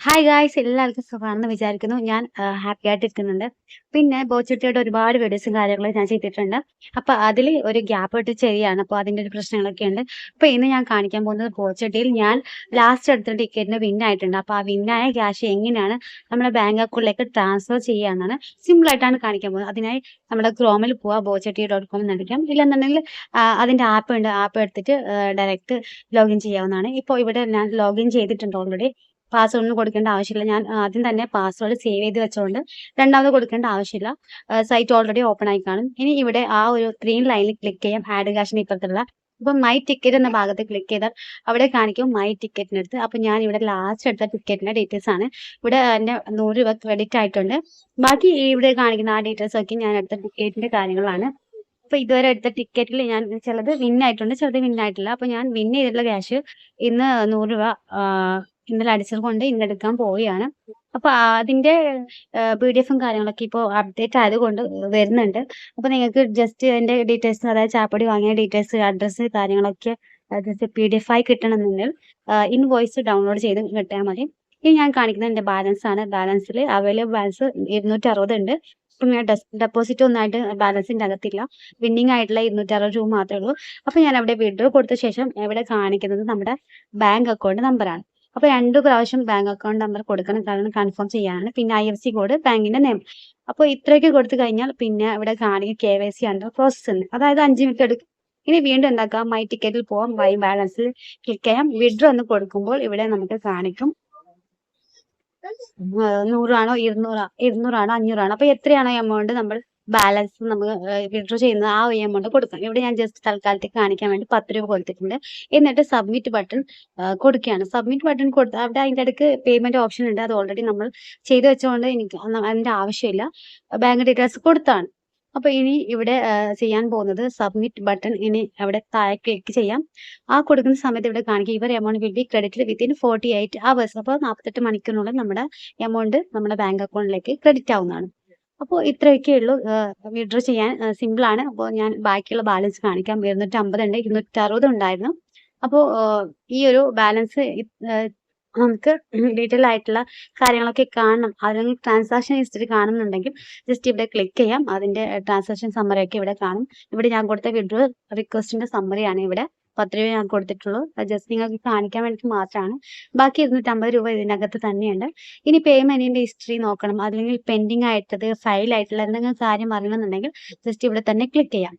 Hi guys എല്ലാവർക്കും സുഖമാണെന്ന് വിചാരിക്കുന്നു. ഞാൻ ഹാപ്പി ആയിട്ടിരിക്കുന്നുണ്ട്. പിന്നെ ബോച്ചട്ടിയുടെ ഒരുപാട് വീഡിയോസും കാര്യങ്ങളും ഞാൻ ചെയ്തിട്ടുണ്ട്. അപ്പോൾ അതിൽ ഒരു ഗ്യാപ്പ് ഇട്ട് ചെയ്യാണ്. അപ്പോൾ അതിൻ്റെ ഒരു പ്രശ്നങ്ങളൊക്കെ ഉണ്ട്. അപ്പോൾ ഇന്ന് ഞാൻ കാണിക്കാൻ പോകുന്നത് ബോച്ചട്ടിയിൽ ഞാൻ ലാസ്റ്റ് എടുത്ത ടിക്കറ്റിന് വിൻ ആയിട്ടുണ്ട്. അപ്പോൾ ആ വിന്നായ ക്യാഷ് എങ്ങനെയാണ് നമ്മുടെ ബാങ്ക് അക്കൗണ്ടിലേക്ക് ട്രാൻസ്ഫർ ചെയ്യാമെന്നാണ് സിമ്പിളായിട്ടാണ് കാണിക്കാൻ പോകുന്നത്. അതിനായി നമ്മുടെ ക്രോമിൽ പോവുക, bocchetti.com എന്നടിക്കാം. ഇല്ലെന്നുണ്ടെങ്കിൽ അതിൻ്റെ ആപ്പ് ഉണ്ട്. ആപ്പ് എടുത്തിട്ട് ഡയറക്റ്റ് ലോഗിൻ ചെയ്യാവുന്നതാണ്. ഇപ്പോൾ ഇവിടെ ഞാൻ ലോഗിൻ ചെയ്തിട്ടുണ്ട് ഓൾറെഡി. പാസ്വേഡൊന്നും കൊടുക്കേണ്ട ആവശ്യമില്ല. ഞാൻ ആദ്യം തന്നെ പാസ്വേഡ് സേവ് ചെയ്ത് വെച്ചതുകൊണ്ട് രണ്ടാമത് കൊടുക്കേണ്ട ആവശ്യമില്ല. സൈറ്റ് ഓൾറെഡി ഓപ്പൺ ആയി കാണും. ഇനി ഇവിടെ ആ ഒരു ഗ്രീൻ ലൈനിൽ ക്ലിക്ക് ചെയ്യാം. ആഡ് ക്യാഷിന് ഇപ്പുറത്തുള്ള അപ്പം മൈ ടിക്കറ്റ് എന്ന ഭാഗത്ത് ക്ലിക്ക് ചെയ്താൽ അവിടെ കാണിക്കും മൈ ടിക്കറ്റിനടുത്ത്. അപ്പം ഞാൻ ഇവിടെ ലാസ്റ്റ് എടുത്ത ടിക്കറ്റിൻ്റെ ഡീറ്റെയിൽസ് ആണ്. ഇവിടെ എൻ്റെ 100 രൂപ ക്രെഡിറ്റ് ആയിട്ടുണ്ട്. ബാക്കി ഇവിടെ കാണിക്കുന്ന ആ ഡീറ്റെയിൽസ് ഒക്കെ ഞാൻ എടുത്ത ടിക്കറ്റിൻ്റെ കാര്യങ്ങളാണ്. അപ്പോൾ ഇതുവരെ എടുത്ത ടിക്കറ്റിൽ ഞാൻ ചിലത് വിൻ ആയിട്ടുണ്ട്, ചിലത് വിൻ ആയിട്ടില്ല. അപ്പോൾ ഞാൻ വിൻ ചെയ്തിട്ടുള്ള ക്യാഷ് ഇന്ന് 100 രൂപ ഇന്നലെ അടിച്ചത് കൊണ്ട് ഇന്ന് എടുക്കാൻ പോവുകയാണ്. അപ്പോൾ അതിൻ്റെ PDF കാര്യങ്ങളൊക്കെ ഇപ്പോൾ അപ്ഡേറ്റ് ആയതുകൊണ്ട് വരുന്നുണ്ട്. അപ്പോൾ നിങ്ങൾക്ക് ജസ്റ്റ് എൻ്റെ ഡീറ്റെയിൽസ്, അതായത് ചായപ്പൊടി വാങ്ങിയ ഡീറ്റെയിൽസ്, അഡ്രസ്സ് കാര്യങ്ങളൊക്കെ ജസ്റ്റ് PDF ആയി കിട്ടണമെന്നുണ്ടെങ്കിൽ ഇൻവോയ്സ് ഡൗൺലോഡ് ചെയ്ത് കിട്ടിയാൽ മതി. ഇനി ഞാൻ കാണിക്കുന്നത് എൻ്റെ ബാലൻസ് ആണ്. ബാലൻസിൽ അവൈലബിൾ ബാലൻസ് 260 ഉണ്ട്. പിന്നെ ഡെപ്പോസിറ്റ് ഒന്നായിട്ട് ബാലൻസിൻ്റെ അകത്തില്ല. വിന്നിംഗ് ആയിട്ടുള്ള 260 രൂപ മാത്രമേ ഉള്ളൂ. അപ്പോൾ ഞാൻ അവിടെ വിഡ്രോ കൊടുത്ത ശേഷം ഇവിടെ കാണിക്കുന്നത് നമ്മുടെ ബാങ്ക് അക്കൗണ്ട് നമ്പറാണ്. അപ്പോൾ 2 പ്രാവശ്യം ബാങ്ക് അക്കൗണ്ട് നമ്പർ കൊടുക്കണം, കാരണം കൺഫേം ചെയ്യാനാണ്. പിന്നെ IFSC കോഡ്, ബാങ്കിൻ്റെ നെയിം. അപ്പോൾ ഇത്രയൊക്കെ കൊടുത്തു കഴിഞ്ഞാൽ പിന്നെ ഇവിടെ കാണിക്കുക KYC അണ്ടർ പ്രോസസ് എന്ന്, അതായത് 5 മിനിറ്റ് എടുക്കും. ഇനി വീണ്ടും എന്താക്കാം, മൈ ടിക്കറ്റിൽ പോകാം, മൈ ബാലൻസിൽ ക്ലിക്ക് ചെയ്യാം. വിഡ്രോ എന്ന് കൊടുക്കുമ്പോൾ ഇവിടെ നമുക്ക് കാണിക്കും 100 ആണോ 200 ആണോ 500 ആണോ, അപ്പോൾ എത്രയാണോ എമൗണ്ട് നമ്മൾ ബാലൻസ് നമുക്ക് വിഡ്രോ ചെയ്യുന്നത് ആ ഒരു എമൗണ്ട് കൊടുക്കാം. ഇവിടെ ഞാൻ ജസ്റ്റ് തൽക്കാലത്തേക്ക് കാണിക്കാൻ വേണ്ടി 10 രൂപ കൊടുത്തിട്ടുണ്ട്. എന്നിട്ട് സബ്മിറ്റ് ബട്ടൺ കൊടുക്കുകയാണ്. സബ്മിറ്റ് ബട്ടൺ കൊടുത്ത് അവിടെ അതിൻ്റെ ഇടയ്ക്ക് പേയ്മെൻറ്റ് ഓപ്ഷൻ ഉണ്ട്. അത് ഓൾറെഡി നമ്മൾ ചെയ്തു വെച്ചുകൊണ്ട് എനിക്ക് അതിൻ്റെ ആവശ്യമില്ല. ബാങ്ക് ഡീറ്റെയിൽസ് കൊടുത്താണ്. അപ്പോൾ ഇനി ഇവിടെ ചെയ്യാൻ പോകുന്നത് സബ്മിറ്റ് ബട്ടൺ. ഇനി അവിടെ താഴെ ക്ലിക്ക് ചെയ്യാം. ആ കൊടുക്കുന്ന സമയത്ത് ഇവിടെ കാണിക്കുക your amount will be credited within 48 hours. അപ്പോൾ 48 മണിക്കൂറിനുള്ളിൽ നമ്മുടെ എമൗണ്ട് നമ്മുടെ ബാങ്ക് അക്കൗണ്ടിലേക്ക് ക്രെഡിറ്റ് ആവുന്നതാണ്. അപ്പോൾ ഇത്രയൊക്കെ ഉള്ളൂ. വിഡ്രോ ചെയ്യാൻ സിമ്പിളാണ്. അപ്പോൾ ഞാൻ ബാക്കിയുള്ള ബാലൻസ് കാണിക്കാം. 250 ഉണ്ട്, 260 ഉണ്ടായിരുന്നു. അപ്പോൾ ഈ ഒരു ബാലൻസ് നമുക്ക് ഡീറ്റെയിൽ ആയിട്ടുള്ള കാര്യങ്ങളൊക്കെ കാണണം, അല്ലെങ്കിൽ ട്രാൻസാക്ഷൻ ഹിസ്റ്ററി കാണുന്നുണ്ടെങ്കിൽ ജസ്റ്റ് ഇവിടെ ക്ലിക്ക് ചെയ്യാം. അതിൻ്റെ ട്രാൻസാക്ഷൻ സമ്മറി ഒക്കെ ഇവിടെ കാണും. ഇവിടെ ഞാൻ കൊടുത്ത വിഡ്രോ റിക്വസ്റ്റിൻ്റെ സമ്മറിയാണ് ഇവിടെ 10 രൂപ ഞാൻ കൊടുത്തിട്ടുള്ളൂ. ജസ്റ്റ് നിങ്ങൾക്ക് കാണിക്കാൻ വേണ്ടി മാത്രമാണ്. ബാക്കി 250 രൂപ ഇതിനകത്ത് തന്നെയുണ്ട്. ഇനി പേയ്മെൻറ്റിൻ്റെ ഹിസ്റ്ററി നോക്കണം, അല്ലെങ്കിൽ പെൻഡിങ് ആയിട്ടത് ഫയൽ ആയിട്ടുള്ള എന്തെങ്കിലും കാര്യം അറിയണമെന്നുണ്ടെങ്കിൽ ജസ്റ്റ് ഇവിടെ തന്നെ ക്ലിക്ക് ചെയ്യാം.